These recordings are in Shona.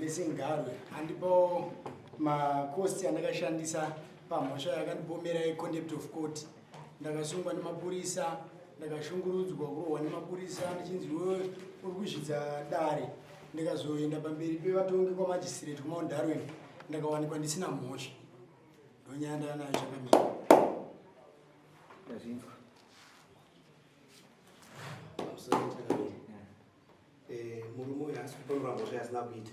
Singarwe andipo makosti andakashandisa pamhosva yakandipomera yecontempt of court. Ndakasungwa nemapurisa, ndakashungurudzwa kurohwa nemapurisa ndichinzi wewe uri kuzvidza dare. Ndikazoenda pamberi pevatongi kwamajistrate kuMount Darwin ndakawanikwa ndisina mhosva. Ndonyanda nayo chakamira. Murume uyu asi kuponera mhosva asina kuita.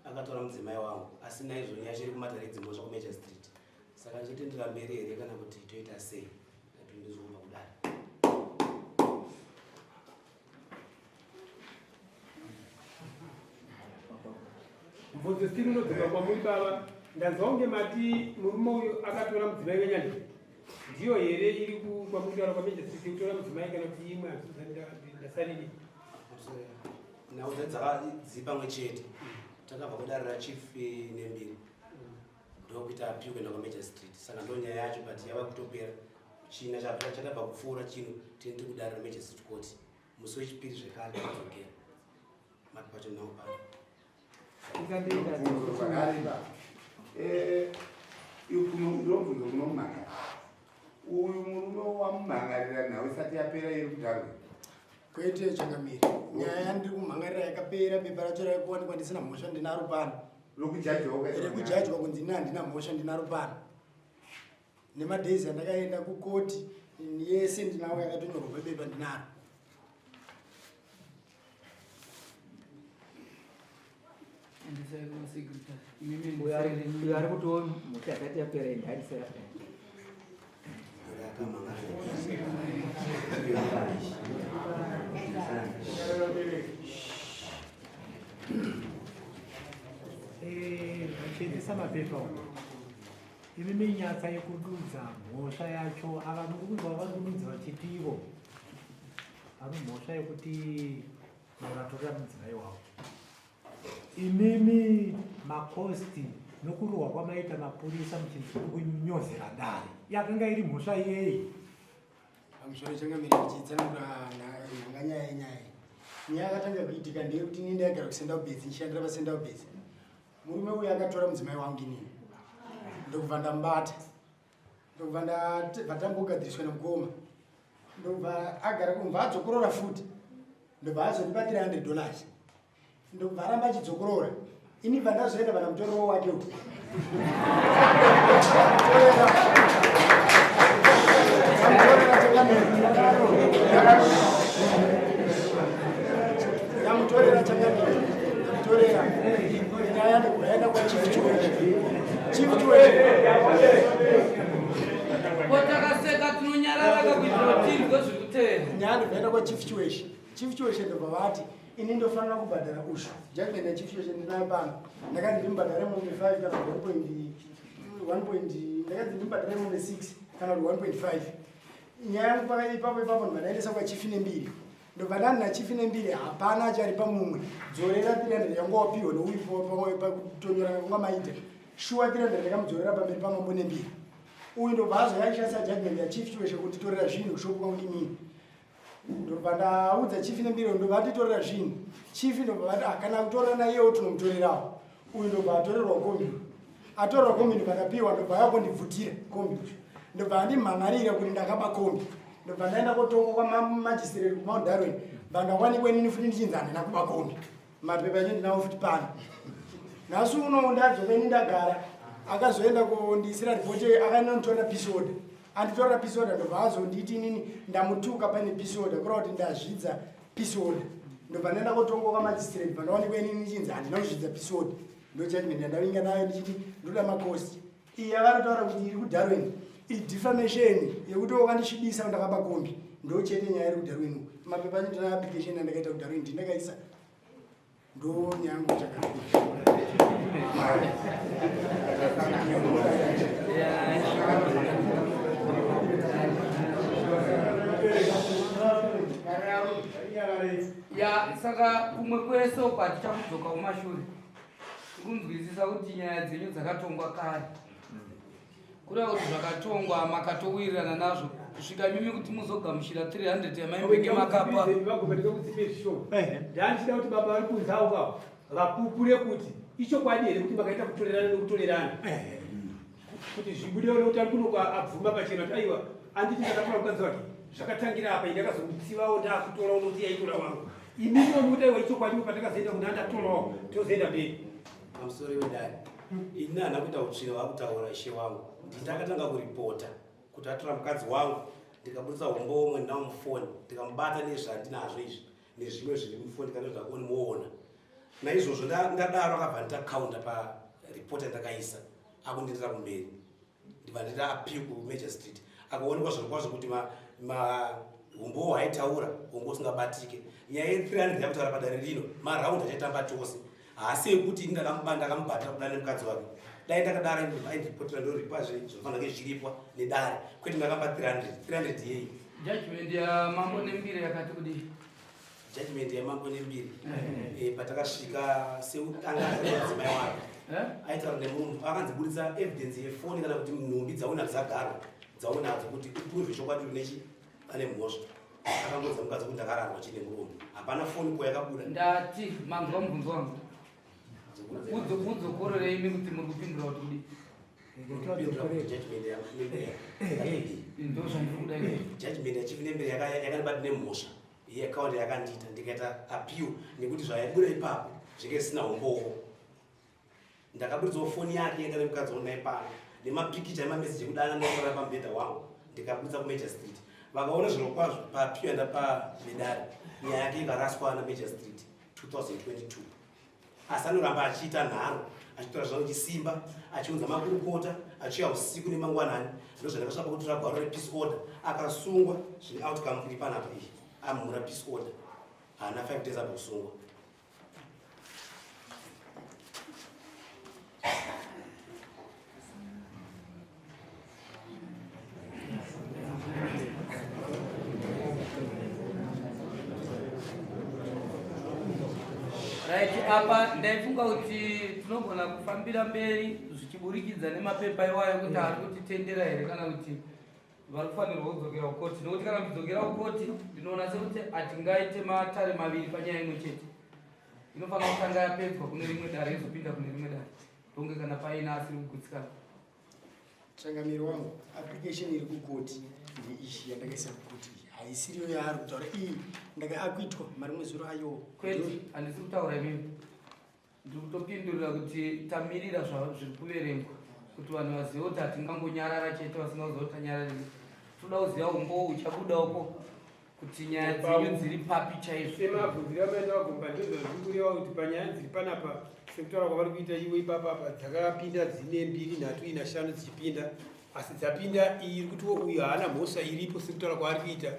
Akatora mudzimai wangu asi naizvoni achiri kumatare dzimhosva kuMajor Street. Saka chitendera mberi here kana kuti toita sei? Ndizvuma kudaro. Mvudzi stiri unodzima kwamuri baba. Ndanzonge mati murume uyu akatora mudzimai wenyanja. Ndiyo here iri kwamuri baba kwaMajor Street kutora mudzimai kana kuti imwe ndasalini. Nhau dzakadzipa pamwe chete. Takabva kudarira chief nembiri. Ndokuita appeal kuenda kwaMajor Street. Saka ndonyaya yacho but yava kutopera. China chakabva kupfuura chino tindi kudarira Major Street Court. Musi wechipiri zvekare tadzokera. Mati pacho nhau pano. Ndobvunza kunomhanga. Uyu murume wamumhangarira nhau isati yapera iri kudarwa. Kwete changamiri. Nyaya yandiri kumhangarira yakapera, bepa racho raikuwanikwa ndisina mhosva ndinaro pano. Rekujajwa kunzi handina mhosva ndinaro pano. Nemadhezi andakaenda kukoti yese ndinawo yakatonyorwa pabepa ndinaro. Uyari kutoa mhosva yakati yapera ende hadisa yapera. Chendesa mapepa imimi nyatsa yekududza mhosva yacho ava mukududza vakududza vachiti ivo vari mhosva yekuti vakatora mudzimai wavo. Imimi makosti nokurohwa kwamaita mapurisa muchinzi kunyozera dare yakanga iri mhosva yei? Pamusoro changamiri ndichitsanura nhanganyaya yenyaya. Nyaya yakatanga kuitika ndeyekuti inini ndagara kuSendau Base ndichishandira paSendau Base. Murume uyu akatora mudzimai wangu inini. Ndokubva ndambata. Ndokubva ndatambogadziriswa nemukoma. Ndokubva agara kumva adzokorora futi. Ndobva azondibatira $100. Ndokubva aramba achidzokorora. Ini bva ndazoenda pana mutoriro wake uyu. Ndamutorera chakamira. Ndamutorera. Nyaya ndikuenda kwaChief Chiweshi. Chief Chiweshi. Potakaseka tinonyarara kuitira kuti zviri kutera. Nyaya ndikuenda kwaChief Chiweshi. Chief Chiweshi ndobva vati ini ndofanira kubhadhara ushu. Judgment yaChief Chiweshi ndinayo pano. Ndakati ndimbhadhare mombe 5 kana 1. Ndakati ndimbhadhare mombe 6 kana 1.5. Nyaya yangu ipapo ndindaendesa kwaChief nembiri. Ndobva ndandina Chief nembiri hapana achari pamumwe. Dzorera 300 yangu wapiwa nouipo pakutonyora kunga maita. Shuwa 300 ndakamudzorera pamberi pamambo nembiri. Uyu ndobva azoyashandisa judgment yaChief Chiweshi kutitorera zvinhu kushopu kwangu inini. Ndobva ndaudza Chief nembiri ndobva atitorera zvinhu. Chief ndobva vati kana kutorera naiyewo tinomutorerawo. Uyu ndobva atorerwa kombi. Atorerwa kombi ndobva ndapiwa ndobva yakondibvutira kombi. Ndobva andimhangarira kuti ndakaba kombi. Ndobva ndaenda kotongwa kwamajistrate kuMount Darwin. Ndobva ndawanikwa inini futi ndichinzi handina kuba kombi. Mapepa echo ndinawo futi pano. Nhasi uno ndadzoka ini ndagara. Akazoenda kundisira ripoti akanonditora peace order. Anditora peace order ndobva azonditi inini ndamutuka pane peace order kureva kuti ndazvidza peace order. Ndobva ndaenda kotongwa kwamajistrate. Ndobva ndawanikwa inini ndichinzi handina kuzvidza peace order. Ndojudgment yandavinga nayo ndichiti ndoda makosti. Iyi yakatotaura kuti iri kuDarwin. Defamation yekuti wakandisvibisa ndakaba kombi. Ndochete nyaya iri kuDarwin. Mapepa acho ndina application andakaita kuDarwin ndinakaisa. Ndo nyangu chakanaka. Ya saka kumwe kwese ukwati chakudzoka kumashure. Kunzwisisa kuti nyaya dzenyu dzakatongwa kare. Kureva kuti zvakatongwa makatowirirana nazvo kusvika mimi kuti muzogamuchira 300 yamaimbenge makapa. Vagobatika kuti pezvisho. Ndanchida kuti baba ari kunzauka. vapupu rekuti ichokwadi here kuti makaita kutorerana nekutorerana kuti zvibude nekuti ari kunoka abvuma pachena kuti aiwa anditi ndakatora mukadzi wake zvakatangira apa indakazomutsivawo ndakutorawo nokuti yaitora wangu imino nokuti aiwa ichokwadi patakazoenda kuna ndatorawo tozoenda mberi pamusoro wedai ini hana kuita utsvina vakutaura ishe wangu ndakatanga kuripota kuti atora mukadzi wangu ndikabudisa hombo omwe ndinao mufoni ndikamubata nezvandinazvo izvi nezvimwe zviri mufoni kana zvakoni muona naizvozvo ndadaro akabva nditakaunda paripoti yandakaisa akundindira kumberi ndibva ndita appeal kuMajor Street akaonekwa zviro kwazvo kuti hombo haaitaura hombo usingabatike nyaya ye300 yakutaura padare rino maraundi achaitamba tose haasi ekuti ndakamubata kudare nemukadzi wake dai ndakadara aindipotera ndoripazve zvinofanira kunge zviripwa nedare kwete ndakamba 300 yei judgment yaMambo Nembire yakati kudii judgment yaMambo Nembire patakasvika seangaadzimai wake aitaura nemunhu akanzibudisa evidence yefoni kana kuti nhumbi dzaunadzo dzagarwa dzaunadzo kuti uprove chokwadi unechi ane mhosva akangodza mukadzi kuti ndakararwa chine murume hapana foni ko yakabuda ndati manzwa mubvunzo wangu udzokorere imi kuti muri kupindura kuti kudii judgment yaChief Nembire yakandibata nemhosva yeakaunti yakandiita ndikaita appeal nekuti zvaibuda ipapo zvinge zvisina hombowo ndakabuditsawo foni yake yanga nemukadzi wonai pano nemapikicha emameseji ekudana ndakora pamubhedha wangu ndikabuditsa kuMajor Street vakaona zviro kwazvo paappeal yanda pamedari nyaya yake ikaraswa naMajor Street 2022 asi anoramba achiita nharo achitora zvavo chisimba achiunza makurukota achiuya usiku nemangwanani ndozvandakasvapa kutora gwaro repeace order akasungwa zvine outcome iri panapa iyi amhura peace order haana 5 days abva kusungwa right apa ndaifunga kuti tinogona kufambira mberi zvichiburikidza nemapepa iwayo kuti ari kutitendera here kana kuti vari kufanirwa kudzokera kukoti nokuti kana kudzokera kukoti ndinoona sekuti hatingaite matare maviri panyaya imwe chete inofanira kutanga yapedzwa kune rimwe dare izopinda kune rimwe dare tonge kana paina asiri kugutsikana changamiro wangu application iri kukoti ndeishi yandakaisa kukoti haisiriyo yaari kutaura iyi ndakaakuitwa marimwe zuro ayo kwete handisi kutaura imini ndiri kutopindurira kuti tamirira zviri kuverengwa kuti vanhu vazive kuti hatingangonyarara chete vasingaziva kuti tanyarariri toda kuziva umbo uchabudauko kuti nyaya dzenyu dziri papi chaizvo semabvunziro amaenda vagomba ndozvazvikureva kuti panyaya dziri panapa sekutaura kwavari kuita iwe ipapapa dzakapinda dzine 2, 3, 4, 5 dzichipinda asi dzapinda iyi iri kuti uyu haana mhosva iripo sekutaura kwaari kuita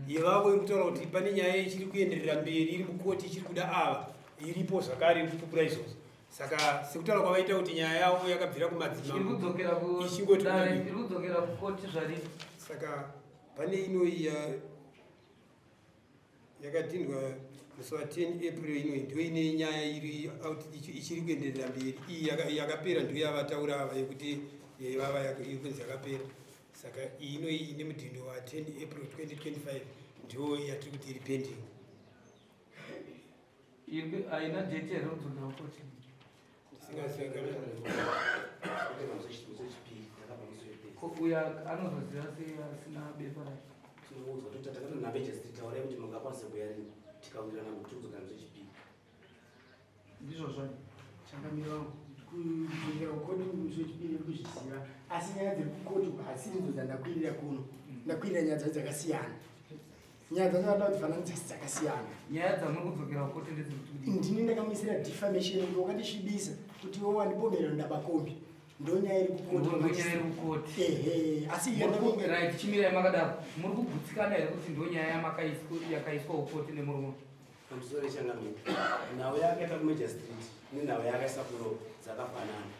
yevavo iri kutaura kuti pane nyaya ichiri kuenderera mberi iri mukoti ichiri kuda ava iripo zvakare iri kupupura izvozvo saka sekutaura kwavaita kuti nyaya yavo yakabvira kumadzimambo iri kudzokera kukoti zvari saka pane inoi yakadhindwa musi wa10 April inoi ndiyo ine nyaya iri ichiri kuenderera mberi iyi yakapera ndiyo yavataura ava yekuti vava ikunzi yakapera saka iyi inoi ine mudhindo wa10 April 2025 ndiyo yatiri kuti iri pending haina date here kudzokera kukoti uyo anozoziva sei asina bepa racho tinoudza kuti takati naMajor Street taurai kuti mungakwanise kuya rini tikawirirana kuti kudzokera muZHP ndizvo zvani changamiro wangu kudzokera kukoti muZHP iri kuzviziva asi nyaya dziri kukoti hasiri dzo dzandakwirira kuno ndakwirira nyaya dzacho dzakasiyana nyaya dzacho vada kufananisa dzakasiyana nyaya dzamuri kudzokera kukoti ndedzekuti ndini ndakamuisira defamation kuti wakandisvibisa kuti iwo wandipomerera ndabakombi ndonyaya iri kukoti asi chimirai makadaro muri kugutsikana here kuti ndonyaya yakaiswa kukoti nemurume pamusoro changamiro nhau yakaita kuMajor Street nenhau yakaisa kuno dzakafanana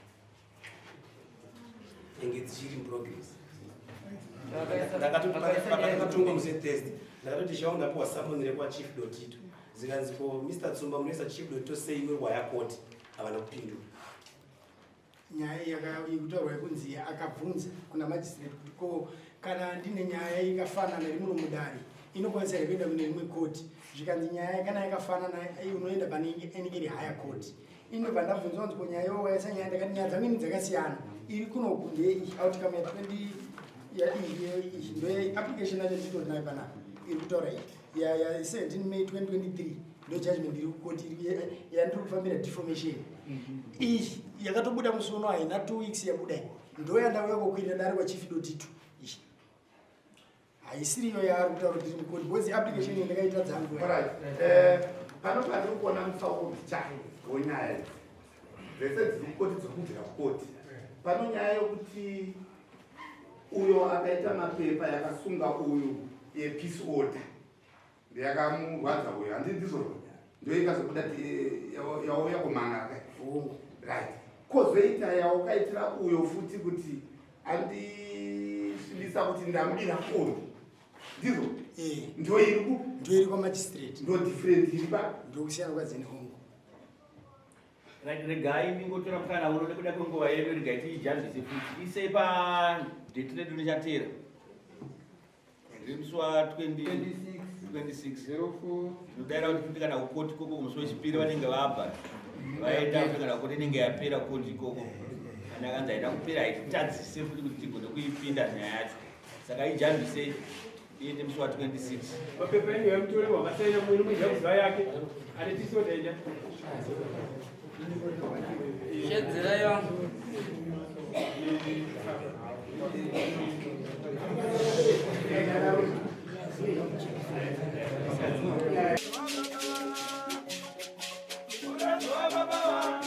enge dzichiri muprogress ndakatongwa muse Thursday ndakatoti shawo ndapiwa samonire kwaChief Dotito zikanzipo Mr. Tsumba munoisa Chief Dotito sei iwe wayakoti havana kupindura nyaya yakutaurwa yekunzi akabvunza kuna magistrate kuti ko kana ndine nyaya ikafanana iri muno mudare inokwanisa kuenda kune imwe koti zvikanzi nyaya kana yakafanana unoenda pane inenge iri higher court inobva ndabvunzwa kunzi ko nyaya yowaisa nyaya ndakati nyaya dzamweni dzakasiyana iri kunoku ndeoutcome ya 20 ndoapplication yacho nditori nayo panapa iri kutaura ya 17 May 2023 ndo judgment iri kukoti yandiri kufambira defamation iyi yakatobuda musi uno haina 2 weeks yabuda ndo yandauya kokwirira dare kwachief.2 haisiriyo yaari kutaura kuti mukoti bcause application yandakaita dzangu pano pandiri kuona mutsauko mbichai wonyaya zvese dziri kukoti dziri kubvira kukoti pano nyaya yokuti uyo akaita mapepa yakasunga uyu yepeace order ndeyakamurwadza uyo handii ndizvo ndo ikazobuda yauya kumhanga right kozoita yaukaitira uyo futi kuti andisvibisa kuti ndamudira kondo ndizvo ndo iri kwamagistrate ndo different iripa ndokusiyana kwadzene hongo regai ndingotora mukana uno nekuda kwenguva yedu regai tiijambise futi ise padheti redu richatera riri musi wa26 zvinodayira kuti futi kana kukoti koko musi wechipiri vanenge vabva vaita futi kana kuti inenge yapera koti ikoko kana kanzi aida kupera haititadzise futi kuti tigone kuipinda nyaya yacho saka ijambise iende musi wa26 mapepa enyu yamutorerwa masaina mwini mwejakuziva yake anetisodaija shedzera yangu Baba